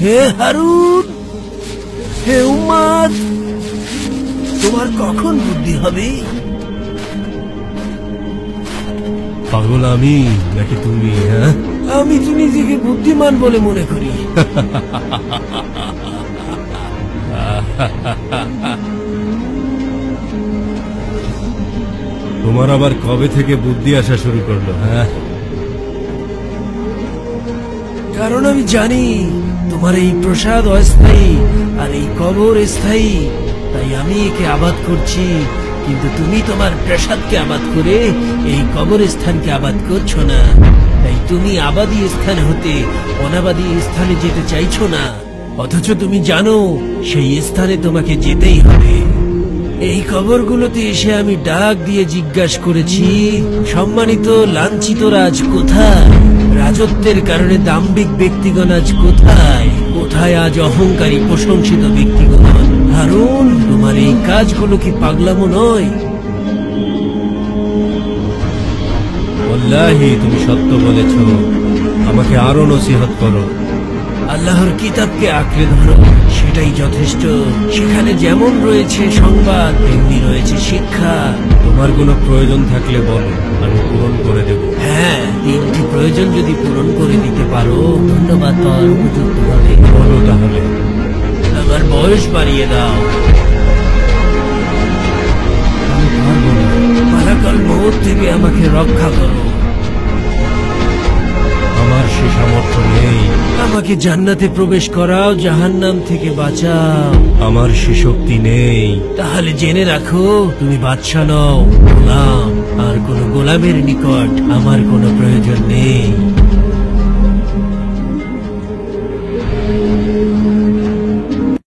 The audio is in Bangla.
হে হারুন, হে উম্মত, তোমার কখন বুদ্ধি হবে? পাগল আমি নাকি তুমি? হ্যাঁ, আমি তো নিজেকে বুদ্ধিমান বলে মনে করি। তোমার আবার কবে থেকে বুদ্ধি আসা শুরু করলো? হ্যাঁ, কারণ আমি জানি তোমার এই প্রসাদ অস্থায়ী আর এই কবর স্থায়ী, তাই আমি একে আবাদ করছি। কিন্তু তুমি তোমার প্রসাদকে আবাদ করে এই কবর স্থানকে আবাদ করছো না। তাই তুমি আবাদী স্থান হতে অনাবাদী স্থানে যেতে চাইছো না, অথচ তুমি জানো সেই স্থানে তোমাকে যেতেই হবে। এই কবরগুলোতে এসে আমি ডাক দিয়ে জিজ্ঞাসা করেছি, সম্মানিত লাঞ্ছিত রাজ কোথায়? রাজত্বের কারণে দাম্ভিক ব্যক্তিগণ আজ কোথায়? কোথায় আজ অহংকারী প্রশংসিত ব্যক্তিগণ? হারুন, তোমার এই কাজগুলো কি পাগলামো নয়? ওয়াল্লাহি তুমি সত্য বলেছ। আমাকে আরো নসিহত করো। আল্লাহর কিতাবকে আঁকড়ে ধরো, সেটাই যথেষ্ট। সেখানে যেমন রয়েছে সংবাদ, তেমনি রয়েছে শিক্ষা। তোমার কোনো প্রয়োজন থাকলে বলো, আমি পূরণ করে দেব। হ্যাঁ, 3টি প্রয়োজন যদি পূরণ করে দিতে পারো, ধন্যবাদ পাওয়ার উপযুক্ত হবে। বলো তাহলে। আমার বয়স বাড়িয়ে দাও। আমি পারবো না। মালাকাল মউত থেকে আমাকে রক্ষা করো। আমার সে সামর্থ্য নেই। আমাকে জান্নাতে প্রবেশ করাও, জাহান্নাম থেকে বাঁচাও। আমার সে শক্তি নেই। তাহলে জেনে রাখো, তুমি বাদশা নও, গোলাম। আর কোন গোলামের নিকট আমার কোনো প্রয়োজন নেই।